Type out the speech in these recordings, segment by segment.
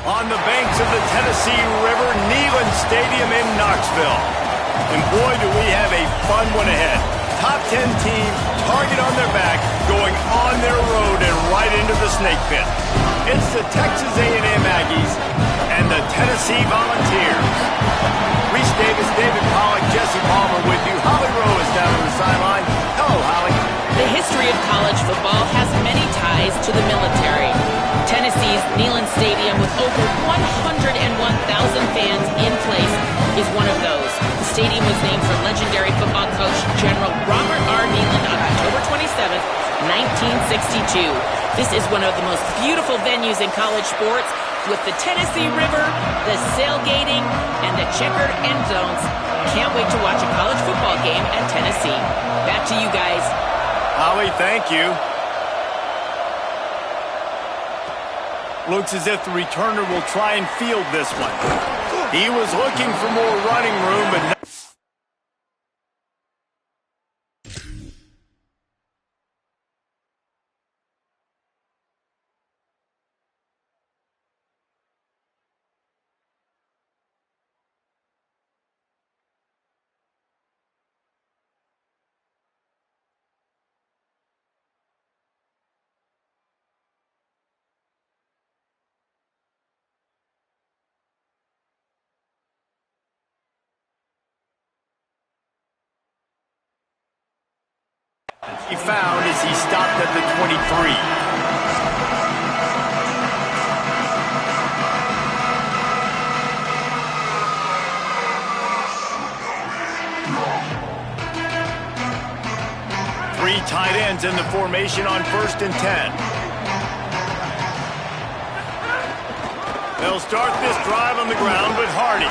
on the banks of the Tennessee River, Neyland Stadium in Knoxville. And boy, do we have a fun one ahead. Top 10 team, target on their back, going on their road and right into the snake pit. It's the Texas A&M Aggies and the Tennessee Volunteers. Reese Davis, David Pollack, Jesse Palmer with you. Holly Rowe is down on the sideline. Hello, Holly. The history of college football has many ties to the military. Tennessee's Neyland Stadium, with over 101,000 fans in place, is one of those. The stadium was named for legendary football coach General Robert R. Neyland on October 27th, 1962. This is one of the most beautiful venues in college sports, with the Tennessee River, the sailgating, and the checkered end zones. Can't wait to watch a college football game at Tennessee. Back to you guys. Holly, thank you. Looks as if the returner will try and field this one. He was looking for more running room, but no. He found as he stopped at the 23. Three tight ends in the formation on 1st and 10. They'll start this drive on the ground with Hardy.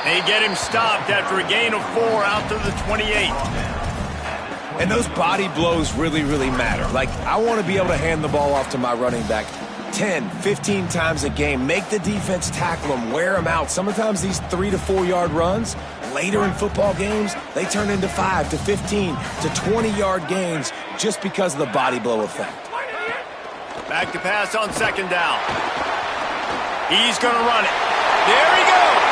They get him stopped after a gain of 4 out to the 28. And those body blows really, really matter. Like, I want to be able to hand the ball off to my running back 10, 15 times a game. Make the defense tackle them, wear them out. Sometimes these 3 to 4 yard runs, later in football games, they turn into 5 to 15 to 20 yard gains just because of the body blow effect. Back to pass on 2nd down. He's going to run it. There he goes.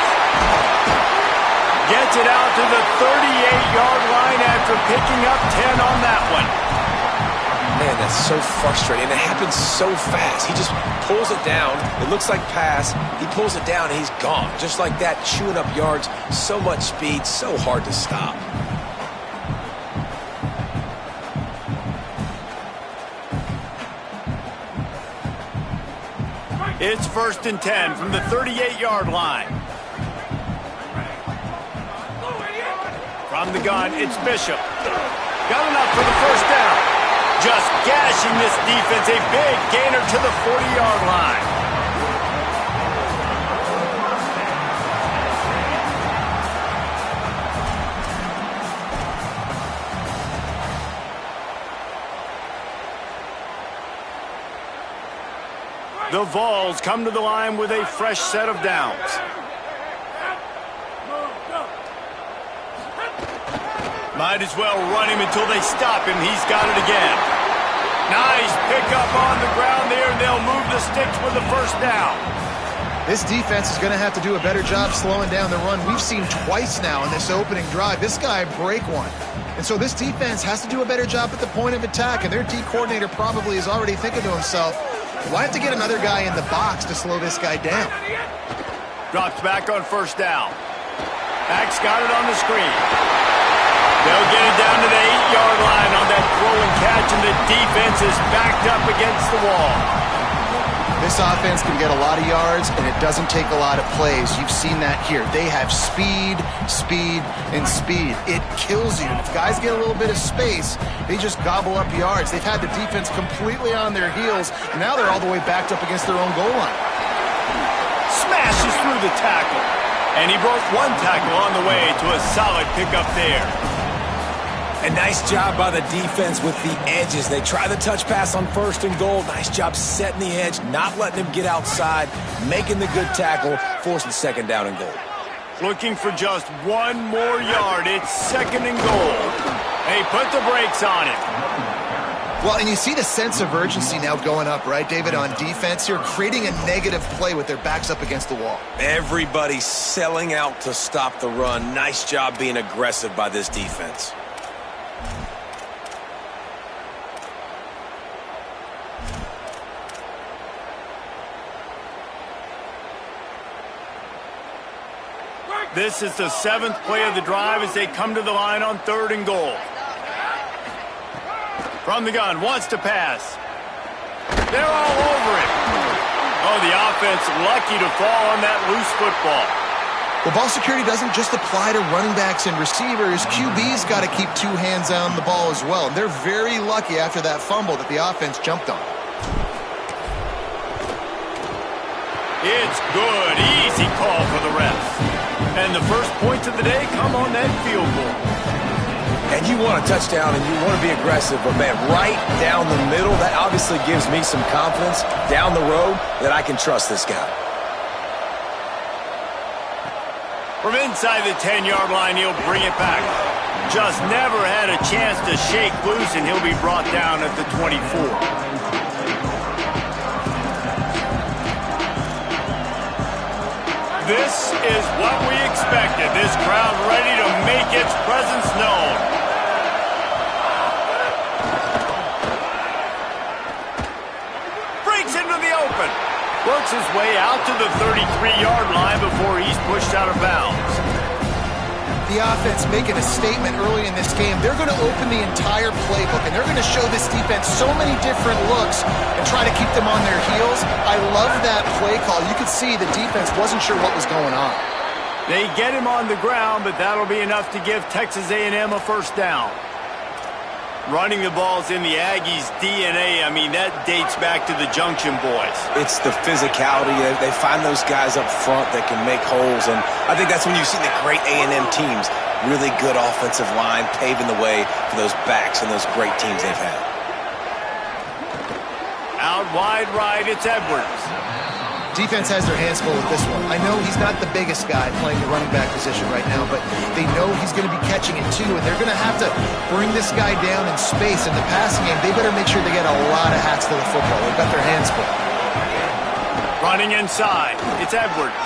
Gets it out to the 38-yard line after picking up 10 on that one. Man, that's so frustrating. It happens so fast. He just pulls it down. It looks like pass. He pulls it down, and he's gone. Just like that, chewing up yards. So much speed, so hard to stop. It's 1st and 10 from the 38-yard line. From the gun, it's Bishop. Got enough for the 1st down. Just gashing this defense. A big gainer to the 40-yard line. The Vols come to the line with a fresh set of downs. Might as well run him until they stop him. He's got it again. Nice pickup on the ground there, and they'll move the sticks with the 1st down. This defense is going to have to do a better job slowing down the run. We've seen twice now in this opening drive. This guy break one. And so this defense has to do a better job at the point of attack, and their D coordinator probably is already thinking to himself, why have to get another guy in the box to slow this guy down? Drops back on 1st down. Max got it on the screen. They'll get it down to the 8-yard line on that throw and catch, and the defense is backed up against the wall. This offense can get a lot of yards, and it doesn't take a lot of plays. You've seen that here. They have speed, speed, and speed. It kills you. If guys get a little bit of space, they just gobble up yards. They've had the defense completely on their heels, and now they're all the way backed up against their own goal line. Smashes through the tackle, and he broke one tackle on the way to a solid pickup there. A nice job by the defense with the edges. They try the touch pass on 1st and goal. Nice job setting the edge, not letting him get outside, making the good tackle, forcing 2nd down and goal. Looking for just 1 more yard. It's 2nd and goal. They put the brakes on it. Well, and you see the sense of urgency now going up, right, David, on defense here, creating a negative play with their backs up against the wall. Everybody's selling out to stop the run. Nice job being aggressive by this defense. This is the 7th play of the drive as they come to the line on 3rd and goal. From the gun, wants to pass. They're all over it. Oh, the offense lucky to fall on that loose football. Well, ball security doesn't just apply to running backs and receivers. QB's got to keep 2 hands on the ball as well. And they're very lucky after that fumble that the offense jumped on. It's good. Easy call for the refs. And the first points of the day come on that field goal. And you want a touchdown and you want to be aggressive, but man, right down the middle, that obviously gives me some confidence down the road that I can trust this guy. From inside the 10-yard line, he'll bring it back. Just never had a chance to shake loose, and he'll be brought down at the 24. This is what we expected. This crowd ready to make its presence known. Breaks into the open. Works his way out to the 33-yard line before he's pushed out of bounds. The offense making a statement early in this game. They're going to open the entire playbook, and they're going to show this defense so many different looks and try to keep them on their heels. I love that play call. You could see the defense wasn't sure what was going on. They get him on the ground, but that'll be enough to give Texas A&M a first down. Running the ball's in the Aggies' DNA. I mean, that dates back to the Junction Boys. It's the physicality. They find those guys up front that can make holes, and I think that's when you see the great A&M teams. Really good offensive line, paving the way for those backs and those great teams they've had. Out wide right, it's Edwards. Defense has their hands full with this one. I know he's not the biggest guy playing the running back position right now, but they know he's going to be catching it too, and they're going to have to bring this guy down in space. In the passing game, they better make sure they get a lot of hats to the football. They've got their hands full. Running inside, it's Edwards.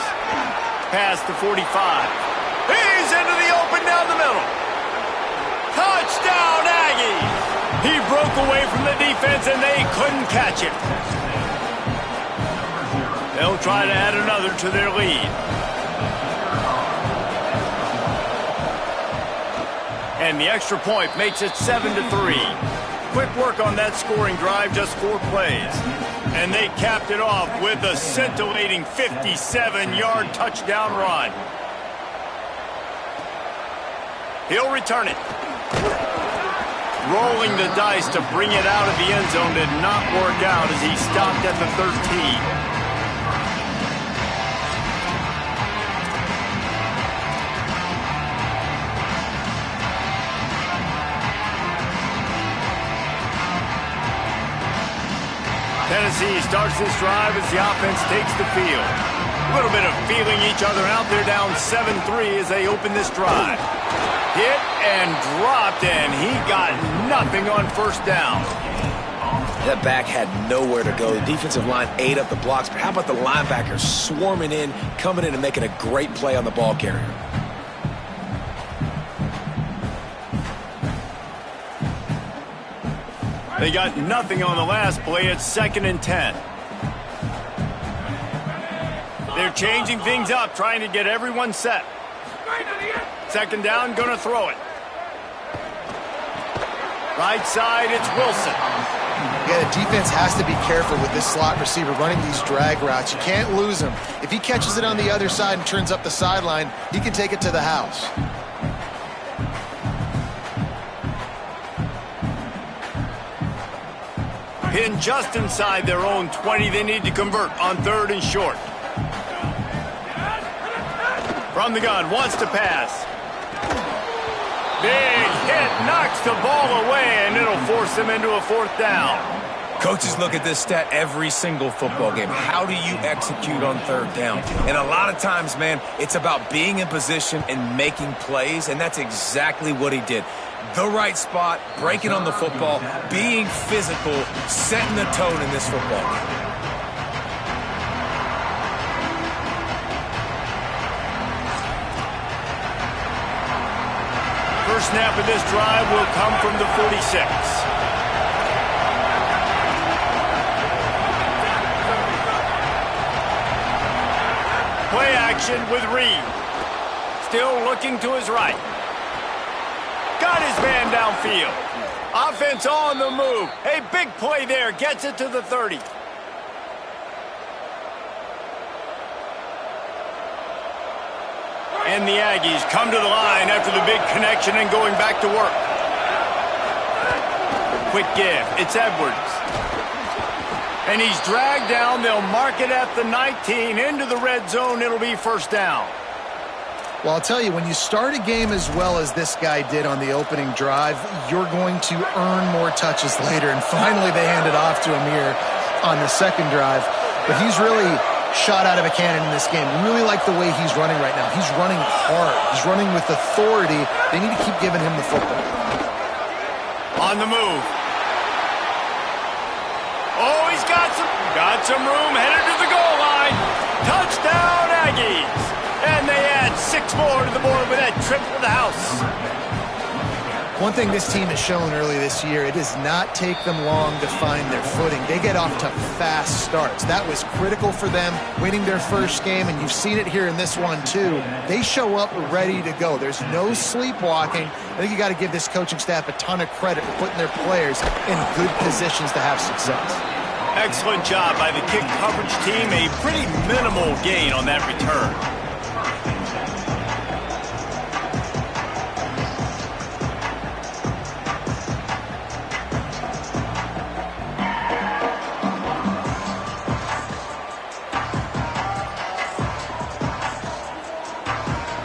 Pass to 45. He's into the open down the middle. Touchdown, Aggies! He broke away from the defense, and they couldn't catch him. They'll try to add another to their lead. And the extra point makes it 7-3. Quick work on that scoring drive, just 4 plays. And they capped it off with a scintillating 57-yard touchdown run. He'll return it. Rolling the dice to bring it out of the end zone did not work out as he stopped at the 13. Tennessee starts this drive as the offense takes the field. A little bit of feeling each other out. They're down 7-3 as they open this drive. Hit and dropped, and he got nothing on first down. That back had nowhere to go. The defensive line ate up the blocks, but how about the linebackers swarming in, coming in and making a great play on the ball carrier? They got nothing on the last play. It's 2nd and 10. They're changing things up, trying to get everyone set. 2nd down, gonna throw it. Right side, it's Wilson. Yeah, the defense has to be careful with this slot receiver running these drag routes. You can't lose him. If he catches it on the other side and turns up the sideline, he can take it to the house. Pinned just inside their own 20. They need to convert on 3rd and short. From the gun, wants to pass. Big hit, knocks the ball away, and it'll force them into a 4th down. Coaches look at this stat every single football game. How do you execute on third down? And a lot of times, man, it's about being in position and making plays, and that's exactly what he did. The right spot, breaking on the football, being physical, setting the tone in this football game. First snap of this drive will come from the 46. Play action with Reed. Still looking to his right. Got his man downfield. Offense on the move. A big play there. Gets it to the 30. And the Aggies come to the line after the big connection and going back to work. Quick give. It's Edwards. And he's dragged down. They'll mark it at the 19. Into the red zone. It'll be first down. Well, I'll tell you, when you start a game as well as this guy did on the opening drive, you're going to earn more touches later. And finally, they hand it off to Amir on the second drive. But he's really shot out of a cannon in this game. Really like the way he's running right now. He's running hard. He's running with authority. They need to keep giving him the football. On the move. Oh, he's got some room. Headed to the goal line. Touchdown, Aggies. And they add 6 more to the board with that trip to the house. One thing this team has shown early this year, it does not take them long to find their footing. They get off to fast starts. That was critical for them, winning their first game, and you've seen it here in this one too. They show up ready to go. There's no sleepwalking. I think you got to give this coaching staff a ton of credit for putting their players in good positions to have success. Excellent job by the kick coverage team. A pretty minimal gain on that return.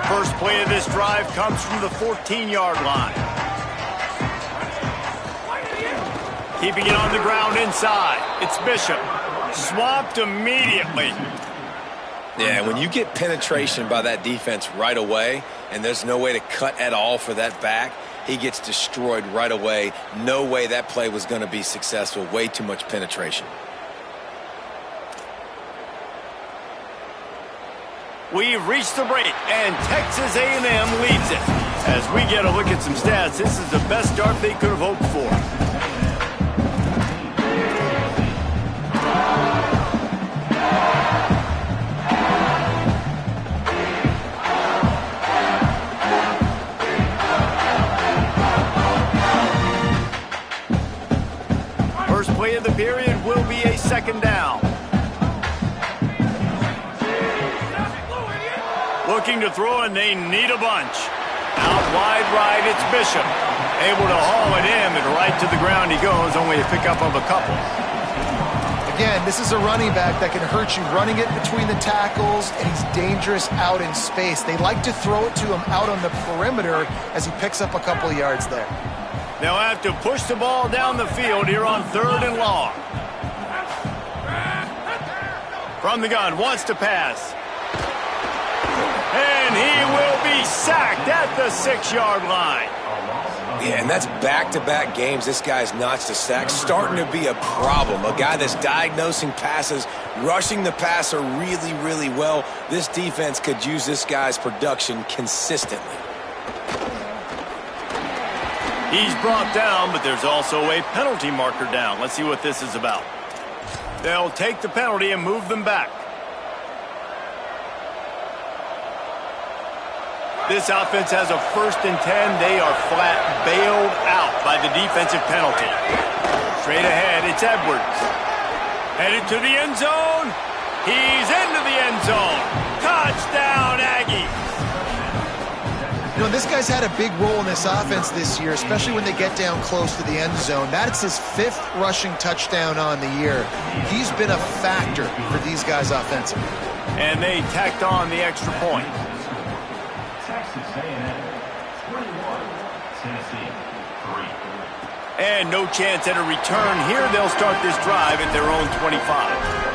First play of this drive comes from the 14-yard line. Keeping it on the ground inside. It's Bishop. Swamped immediately. Yeah, when you get penetration by that defense right away, and there's no way to cut at all for that back, he gets destroyed right away. No way that play was going to be successful. Way too much penetration. We've reached the break, and Texas A&M leads it. As we get a look at some stats, this is the best start they could have hoped for. First play of the period will be a second down. Looking to throw, and they need a bunch. Out wide right, it's Bishop. Able to haul it in, and right to the ground he goes, only a pickup of a couple. Again, this is a running back that can hurt you running it between the tackles, and he's dangerous out in space. They like to throw it to him out on the perimeter as he picks up a couple of yards there. They'll have to push the ball down the field here on 3rd and long. From the gun, wants to pass. And he will be sacked at the 6-yard line. Yeah, and that's back-to-back games. This guy's notched a sack, starting to be a problem. A guy that's diagnosing passes, rushing the passer really, really well. This defense could use this guy's production consistently. He's brought down, but there's also a penalty marker down. Let's see what this is about. They'll take the penalty and move them back. This offense has a 1st and 10. They are flat bailed out by the defensive penalty. Straight ahead, it's Edwards. Headed to the end zone. He's into the end zone. Touchdown, Aggies. You know, this guy's had a big role in this offense this year, especially when they get down close to the end zone. That's his 5th rushing touchdown on the year. He's been a factor for these guys offensively. And they tacked on the extra point. And no chance at a return here. They'll start this drive at their own 25.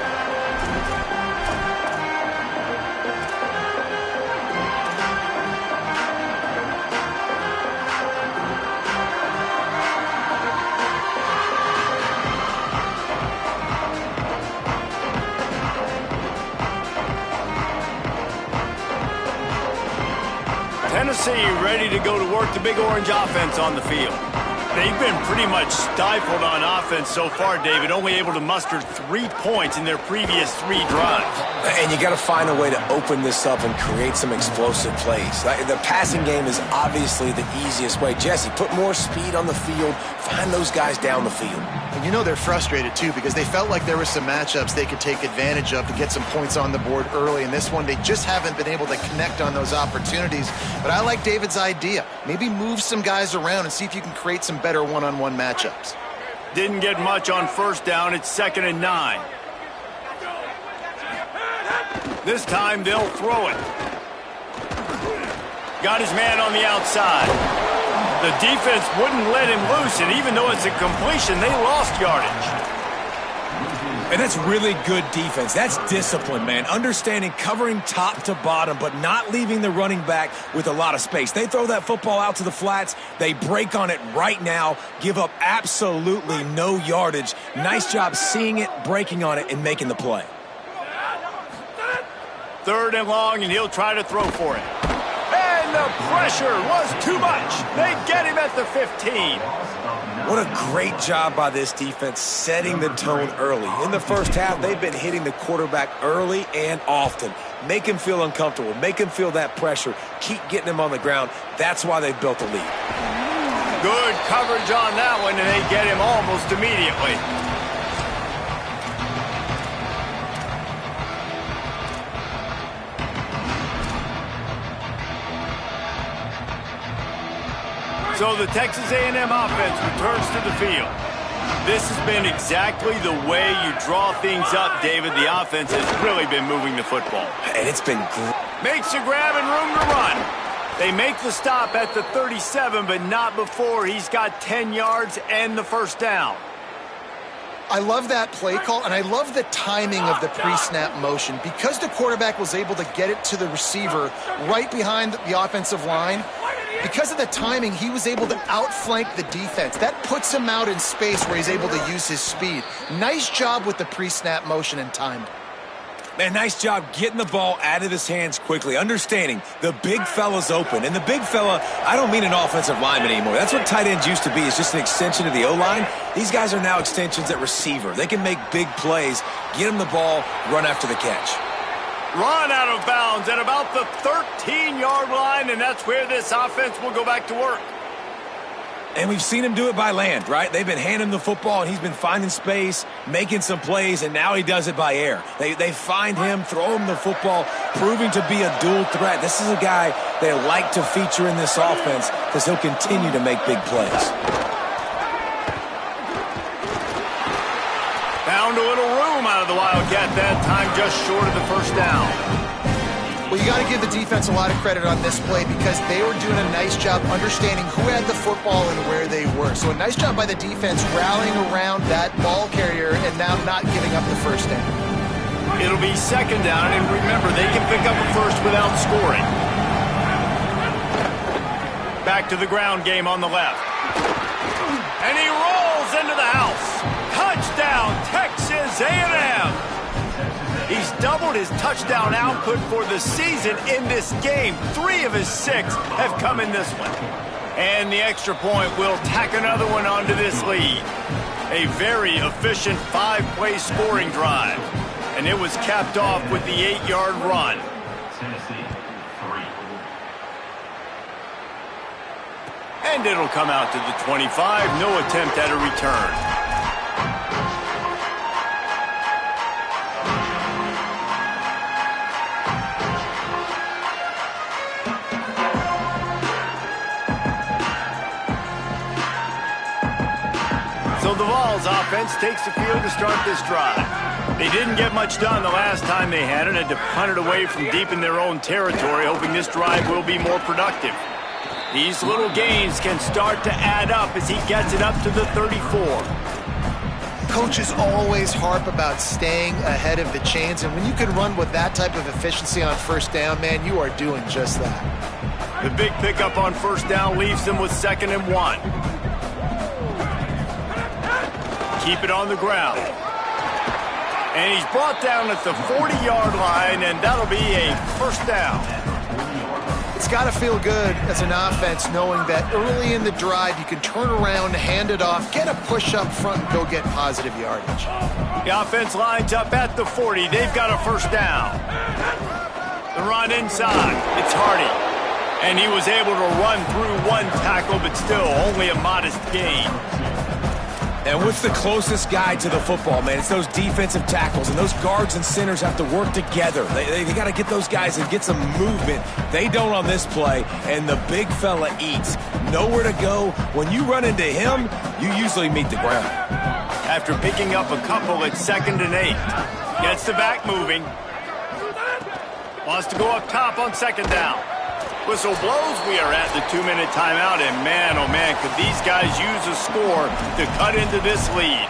Tennessee ready to go to work the Big Orange offense on the field. They've been pretty much stifled on offense so far, David, only able to muster 3 points in their previous 3 drives. And you got to find a way to open this up and create some explosive plays. The passing game is obviously the easiest way. Jesse, put more speed on the field, find those guys down the field. And you know they're frustrated, too, because they felt like there were some matchups they could take advantage of to get some points on the board early. In this one, they just haven't been able to connect on those opportunities. But I like David's idea. Maybe move some guys around and see if you can create some better one-on-one matchups. Didn't get much on first down. It's 2nd and 9. This time they'll throw it. Got his man on the outside. The defense wouldn't let him loose, and even though it's a completion, they lost yardage. And that's really good defense. That's discipline, man. Understanding covering top to bottom, but not leaving the running back with a lot of space. They throw that football out to the flats. They break on it right now, give up absolutely no yardage. Nice job seeing it, breaking on it, and making the play. 3rd and long, and he'll try to throw for it. And the pressure was too much. They get him at the 15. What a great job by this defense setting the tone early. In the first half, they've been hitting the quarterback early and often. Make him feel uncomfortable. Make him feel that pressure. Keep getting him on the ground. That's why they've built a lead. Good coverage on that one, and they get him almost immediately. So the Texas A&M offense returns to the field. This has been exactly the way you draw things up, David. The offense has really been moving the football. And it's been great. Makes a grab and room to run. They make the stop at the 37, but not before he's got 10 yards and the first down. I love that play call, and I love the timing of the pre-snap motion. Because the quarterback was able to get it to the receiver right behind the offensive line, because of the timing, he was able to outflank the defense. That puts him out in space where he's able to use his speed. Nice job with the pre-snap motion and time. Man, nice job getting the ball out of his hands quickly, understanding the big fella's open. And the big fella, I don't mean an offensive lineman anymore. That's what tight ends used to be, is just an extension of the O-line. These guys are now extensions at receiver. They can make big plays, get him the ball, run after the catch. Run out of bounds at about the 13-yard line, and that's where this offense will go back to work. And we've seen him do it by land, right? They've been handing him the football, and he's been finding space, making some plays, and now he does it by air. They find him, throw him the football, proving to be a dual threat. This is a guy they like to feature in this offense because he'll continue to make big plays. Found a little room out of the Wildcat that time, just short of the first down. Well, you got to give the defense a lot of credit on this play because they were doing a nice job understanding who had the football and where they were. So a nice job by the defense rallying around that ball carrier and now not giving up the first down. It'll be 2nd down, and remember, they can pick up a first without scoring. Back to the ground game on the left. And he rolls into the house. Touchdown, Texas A&M. He's doubled his touchdown output for the season in this game. 3 of his 6 have come in this one. And the extra point will tack another one onto this lead. A very efficient 5-play scoring drive. And it was capped off with the 8-yard run. And it'll come out to the 25. No attempt at a return. So the Vols offense takes the field to start this drive. They didn't get much done the last time they had it, had to punt it away from deep in their own territory, hoping this drive will be more productive. These little gains can start to add up as he gets it up to the 34. Coaches always harp about staying ahead of the chains, and when you can run with that type of efficiency on first down, man, you are doing just that. The big pickup on first down leaves them with 2nd and 1. Keep it on the ground. And he's brought down at the 40-yard line, and that'll be a first down. It's got to feel good as an offense knowing that early in the drive you can turn around, hand it off, get a push up front, and go get positive yardage. The offense lines up at the 40. They've got a first down. The run inside. It's Hardy. And he was able to run through one tackle, but still only a modest gain. And what's the closest guy to the football, man? It's those defensive tackles, and those guards and centers have to work together. They got to get those guys and get some movement. They don't on this play, and the big fella eats. Nowhere to go. When you run into him, you usually meet the ground. After picking up a couple, it's 2nd and 8. Gets the back moving. Wants to go up top on 2nd down. Whistle blows, we are at the 2-minute timeout, and man, oh man, could these guys use a score to cut into this lead.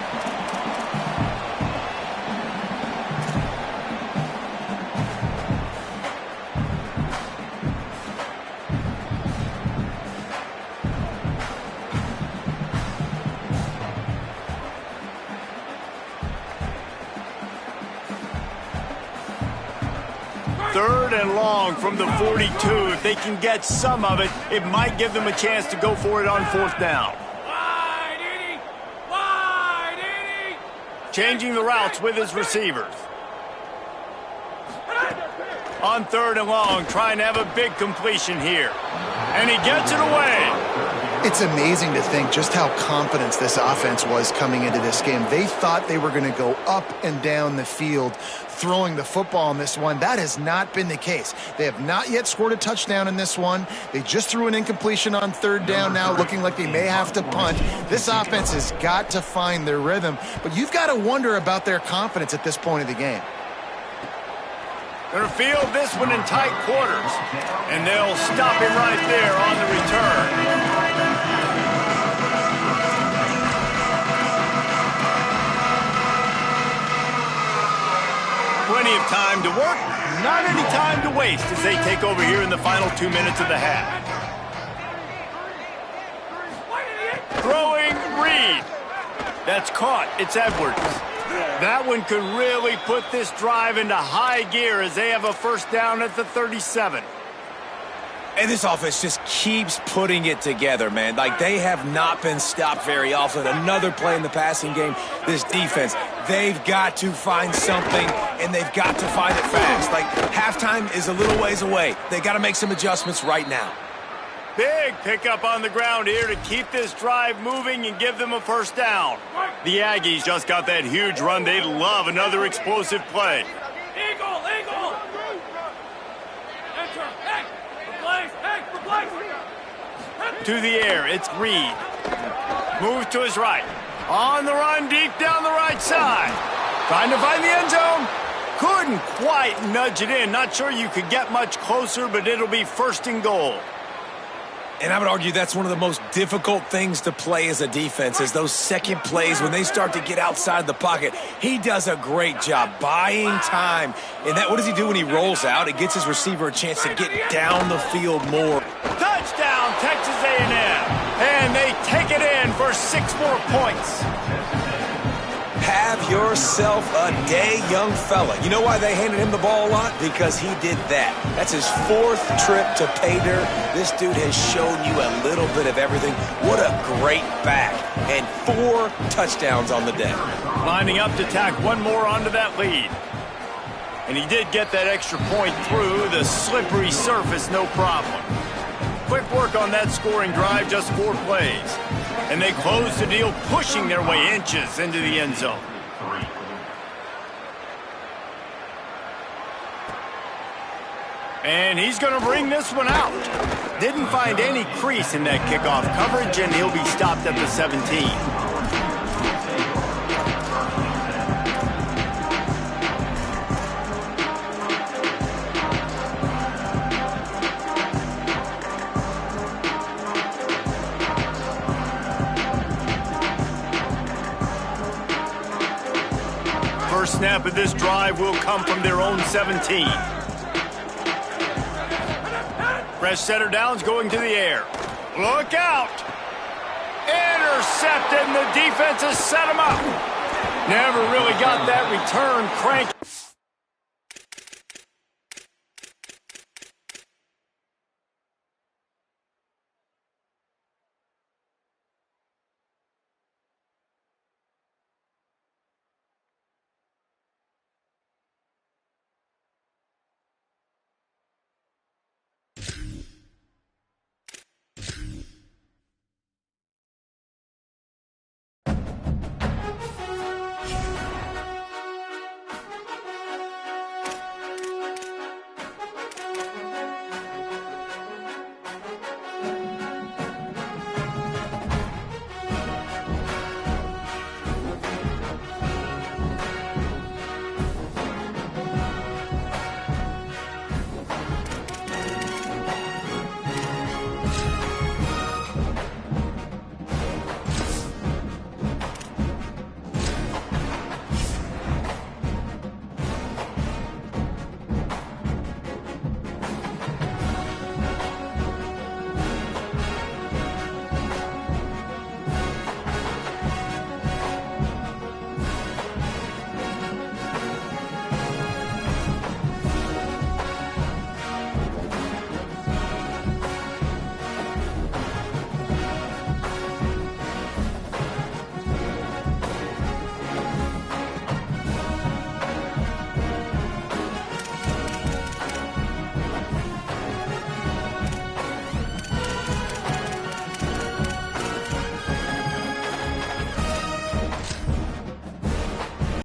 Third and long from the 42. If they can get some of it, it might give them a chance to go for it on 4th down. Changing the routes with his receivers. On 3rd and long, trying to have a big completion here. And he gets it away. It's amazing to think just how confident this offense was coming into this game. They thought they were going to go up and down the field throwing the football in this one. That has not been the case. They have not yet scored a touchdown in this one. They just threw an incompletion on 3rd down now, looking like they may have to punt. This offense has got to find their rhythm, but you've got to wonder about their confidence at this point of the game. Going to field this one in tight quarters, and they'll stop him right there on the return. Plenty of time to work, not any time to waste as they take over here in the final 2 minutes of the half. Throwing Reed. That's caught. It's Edwards. That one could really put this drive into high gear as they have a first down at the 37. And this offense just keeps putting it together, man. Like, they have not been stopped very often. Another play in the passing game. This defense, they've got to find something, and they've got to find it fast. Like, halftime is a little ways away. They got to make some adjustments right now. Big pickup on the ground here to keep this drive moving and give them a first down. The Aggies just got that huge run. They love another explosive play. Eagle! To the air, it's Reed. Moves to his right. On the run, deep down the right side. Trying to find the end zone. Couldn't quite nudge it in. Not sure you could get much closer, but it'll be 1st and goal. And I would argue that's one of the most difficult things to play as a defense is those second plays when they start to get outside the pocket. He does a great job buying time. And what does he do when he rolls out? It gets his receiver a chance to get down the field more. Touchdown, Texas A&M. And they take it in for 6 more points. Have yourself a day, young fella. You know why they handed him the ball a lot? Because he did that. That's his 4th trip to pay dirt. This dude has shown you a little bit of everything. What a great back. And 4 touchdowns on the day. Lining up to tack one more onto that lead. And he did get that extra point through the slippery surface, no problem. Quick work on that scoring drive, just 4 plays. And they close the deal, pushing their way inches into the end zone. And he's going to bring this one out. Didn't find any crease in that kickoff coverage, and he'll be stopped at the 17. snap of this drive will come from their own 17. Fresh setter downs going to the air. Look out! Intercepted, and the defense has set him up. Never really got that return crank.